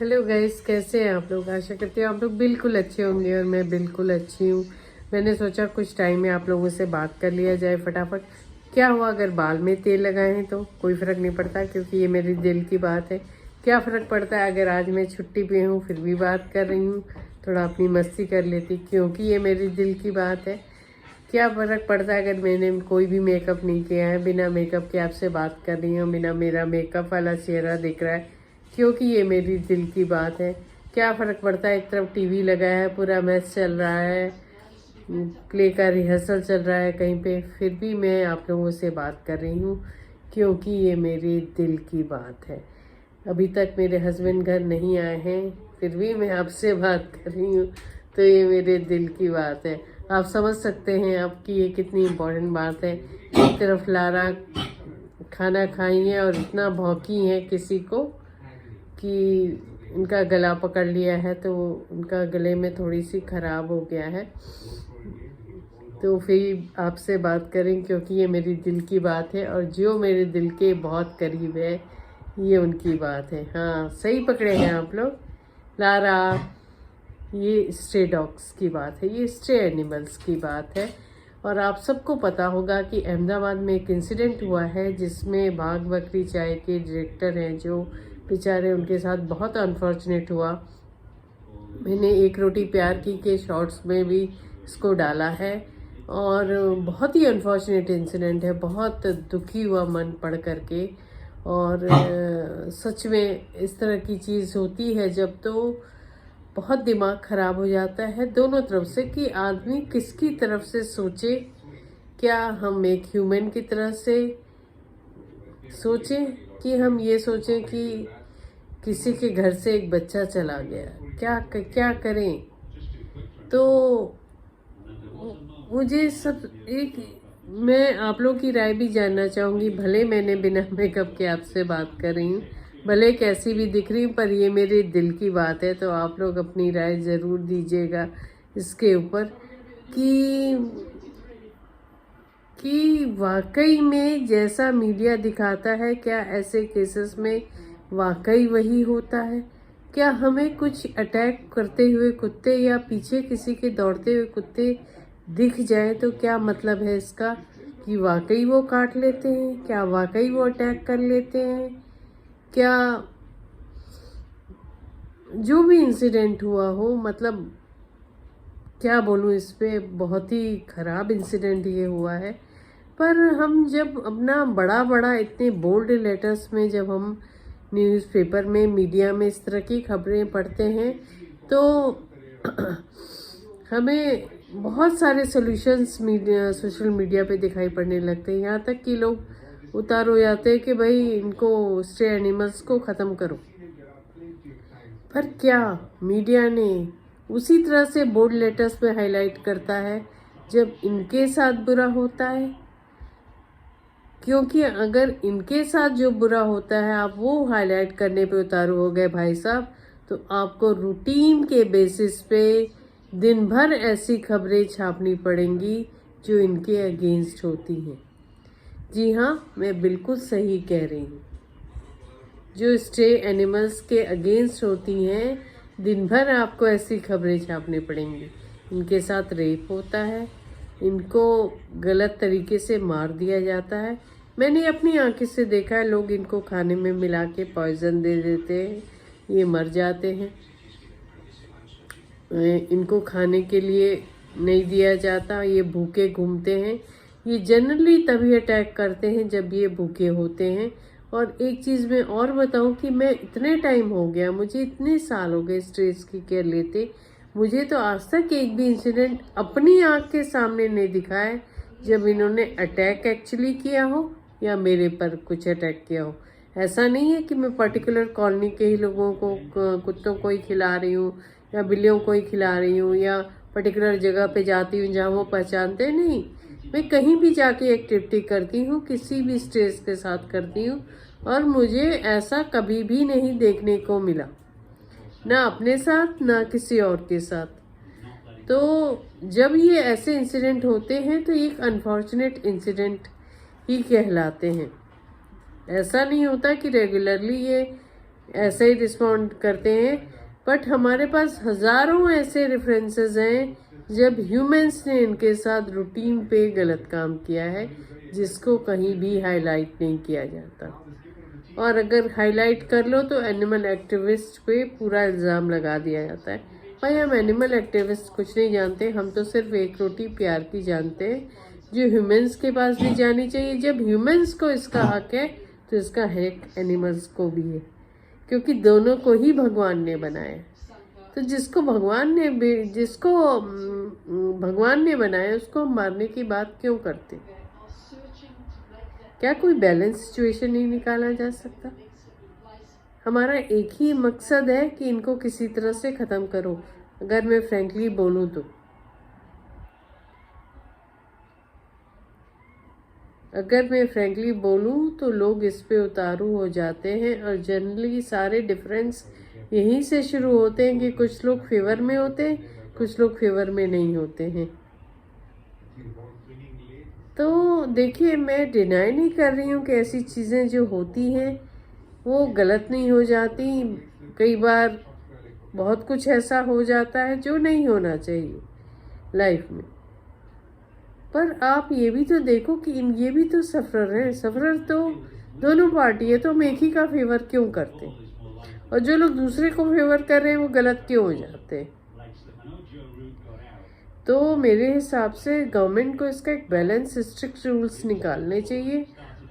Hello guys, कैसे हैं आप लोग। आशा करती हूँ आप लोग बिल्कुल अच्छे होंगे और मैं बिल्कुल अच्छी हूँ। मैंने सोचा कुछ टाइम में आप लोगों से बात कर लिया जाए फटाफट। क्या हुआ अगर बाल में तेल लगाए हैं तो कोई फ़र्क नहीं पड़ता, क्योंकि ये मेरे दिल की बात है। क्या फ़र्क पड़ता है अगर आज मैं छुट्टी पे हूँ फिर भी बात कर रही हूँ, थोड़ा अपनी मस्ती कर लेती, क्योंकि ये मेरी दिल की बात है। क्या फ़र्क पड़ता है अगर मैंने कोई भी मेकअप नहीं किया है, बिना मेकअप के आपसे बात कर रही हूँ, बिना मेरा मेकअप वाला चेहरा दिख रहा है, क्योंकि ये मेरी दिल की बात है। क्या फ़र्क पड़ता है, एक तरफ टीवी लगा है, पूरा मैच चल रहा है, प्ले का रिहर्सल चल रहा है कहीं पे, फिर भी मैं आप लोगों से बात कर रही हूँ, क्योंकि ये मेरे दिल की बात है। अभी तक मेरे हस्बैंड घर नहीं आए हैं, फिर भी मैं आपसे बात कर रही हूँ, तो ये मेरे दिल की बात है। आप समझ सकते हैं आपकी ये कितनी इम्पोर्टेंट बात है। एक तरफ लारा खाना खाई है और इतना भौंकी है किसी को कि उनका गला पकड़ लिया है, तो उनका गले में थोड़ी सी ख़राब हो गया है, तो फिर आपसे बात करें, क्योंकि ये मेरी दिल की बात है और जो मेरे दिल के बहुत करीब है ये उनकी बात है। हाँ, सही पकड़े हैं आप लोग। लारा, ये स्ट्रे डॉग्स की बात है, ये स्ट्रे एनिमल्स की बात है। और आप सबको पता होगा कि अहमदाबाद में एक इंसिडेंट हुआ है जिसमें भाग बकरी चाय के डायरेक्टर हैं जो बेचारे, उनके साथ बहुत अनफॉर्चुनेट हुआ। मैंने एक रोटी प्यार की के शॉर्ट्स में भी इसको डाला है और बहुत ही अनफॉर्चुनेट इंसिडेंट है। बहुत दुखी हुआ मन पढ़ करके। और सच में इस तरह की चीज़ होती है जब, तो बहुत दिमाग ख़राब हो जाता है दोनों तरफ से कि आदमी किसकी तरफ से सोचे। क्या हम एक ह्यूमन की तरह से सोचें कि हम ये सोचें कि किसी के घर से एक बच्चा चला गया, क्या करें। तो मुझे सब एक, मैं आप लोग की राय भी जानना चाहूँगी। भले मैंने बिना मेकअप के आपसे बात कर रही हूँ, भले कैसी भी दिख रही हूँ, पर ये मेरे दिल की बात है, तो आप लोग अपनी राय ज़रूर दीजिएगा इसके ऊपर कि वाकई में जैसा मीडिया दिखाता है, क्या ऐसे केसेस में वाकई वही होता है। क्या हमें कुछ अटैक करते हुए कुत्ते या पीछे किसी के दौड़ते हुए कुत्ते दिख जाए तो क्या मतलब है इसका कि वाकई वो काट लेते हैं, क्या वाकई वो अटैक कर लेते हैं। क्या जो भी इंसिडेंट हुआ हो, मतलब क्या बोलूँ इस पे, बहुत ही ख़राब इंसिडेंट ये हुआ है। पर हम जब अपना बड़ा बड़ा इतने बोल्ड लेटर्स में जब हम न्यूज़पेपर में, मीडिया में इस तरह की खबरें पढ़ते हैं, तो हमें बहुत सारे सॉल्यूशंस सोशल मीडिया पे दिखाई पड़ने लगते हैं। यहाँ तक कि लोग उतार हो जाते हैं कि भाई इनको, स्ट्रे एनिमल्स को ख़त्म करो। पर क्या मीडिया ने उसी तरह से बोल्ड लेटर्स में हाईलाइट करता है जब इनके साथ बुरा होता है? क्योंकि अगर इनके साथ जो बुरा होता है आप वो हाईलाइट करने पे उतारू हो गए भाई साहब, तो आपको रूटीन के बेसिस पे दिन भर ऐसी खबरें छापनी पड़ेंगी जो इनके अगेंस्ट होती हैं। जी हाँ, मैं बिल्कुल सही कह रही हूँ। जो स्ट्रे एनिमल्स के अगेंस्ट होती हैं, दिन भर आपको ऐसी खबरें छापनी पड़ेंगी। इनके साथ रेप होता है, इनको गलत तरीके से मार दिया जाता है। मैंने अपनी आंखों से देखा है, लोग इनको खाने में मिला के पॉइजन दे देते हैं, ये मर जाते हैं। इनको खाने के लिए नहीं दिया जाता, ये भूखे घूमते हैं। ये जनरली तभी अटैक करते हैं जब ये भूखे होते हैं। और एक चीज़ मैं और बताऊं कि मैं इतने टाइम हो गया, मुझे इतने साल हो गए स्ट्रेस की केयर लेते, मुझे तो आज तक एक भी इंसिडेंट अपनी आँख के सामने नहीं दिखा है जब इन्होंने अटैक एक्चुअली किया हो या मेरे पर कुछ अटैक किया हो। ऐसा नहीं है कि मैं पर्टिकुलर कॉलोनी के ही लोगों को, कुत्तों को ही खिला रही हूँ या बिल्लियों को ही खिला रही हूँ या पर्टिकुलर जगह पे जाती हूँ जहाँ वो पहचानते नहीं। मैं कहीं भी जाके एक्टिविटी करती हूँ, किसी भी स्ट्रेस के साथ करती हूँ, और मुझे ऐसा कभी भी नहीं देखने को मिला, ना अपने साथ ना किसी और के साथ। तो जब ये ऐसे इंसिडेंट होते हैं तो एक अनफॉर्चुनेट इंसिडेंट ही कहलाते हैं। ऐसा नहीं होता कि रेगुलरली ये ऐसे ही रिस्पॉन्ड करते हैं, बट हमारे पास हजारों ऐसे रेफरेंसेस हैं जब ह्यूमंस ने इनके साथ रूटीन पे गलत काम किया है, जिसको कहीं भी हाईलाइट नहीं किया जाता। और अगर हाईलाइट कर लो तो एनिमल एक्टिविस्ट पे पूरा इल्ज़ाम लगा दिया जाता है। भाई हम एनिमल एक्टिविस्ट कुछ नहीं जानते, हम तो सिर्फ एक रोटी प्यार की जानते हैं, जो ह्यूमंस के पास भी जानी चाहिए। जब ह्यूमंस को इसका हक है तो इसका हक एनिमल्स को भी है, क्योंकि दोनों को ही भगवान ने बनाया। तो जिसको भगवान ने बनाया उसको हम मारने की बात क्यों करते? क्या कोई बैलेंस सिचुएशन नहीं निकाला जा सकता? हमारा एक ही मकसद है कि इनको किसी तरह से ख़त्म करो। अगर मैं फ्रैंकली बोलूँ तो लोग इस पे उतारू हो जाते हैं, और जनरली सारे डिफरेंस यहीं से शुरू होते हैं कि कुछ लोग फेवर में होते हैं, कुछ लोग फेवर में नहीं होते हैं। तो देखिए, मैं डिनाई नहीं कर रही हूँ कि ऐसी चीज़ें जो होती हैं वो गलत नहीं हो जाती। कई बार बहुत कुछ ऐसा हो जाता है जो नहीं होना चाहिए लाइफ में। पर आप ये भी तो देखो कि ये भी तो सफरर हैं। सफरर तो दोनों पार्टी है, तो हम एक ही का फेवर क्यों करते? और जो लोग दूसरे को फेवर कर रहे हैं वो गलत क्यों हो जाते हैं? तो मेरे हिसाब से गवर्नमेंट को इसका एक बैलेंस, स्ट्रिक्ट रूल्स निकालने चाहिए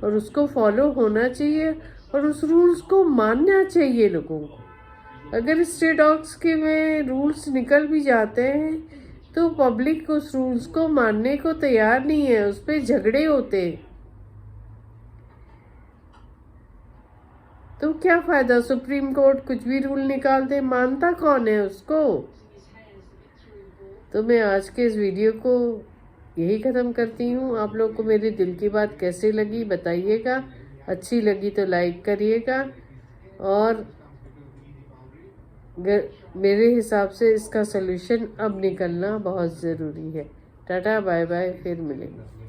और उसको फॉलो होना चाहिए, और उस रूल्स को मानना चाहिए लोगों को। अगर स्ट्रे डॉग्स के में रूल्स निकल भी जाते हैं तो पब्लिक उस रूल्स को मानने को तैयार नहीं है, उस पर झगड़े होते हैं। तो क्या फायदा? सुप्रीम कोर्ट कुछ भी रूल निकाल दे, मानता कौन है उसको? तो मैं आज के इस वीडियो को यही ख़त्म करती हूँ। आप लोग को मेरी दिल की बात कैसी लगी बताइएगा। अच्छी लगी तो लाइक करिएगा, और मेरे हिसाब से इसका सलूशन अब निकलना बहुत ज़रूरी है। टाटा बाय बाय, फिर मिलेंगे।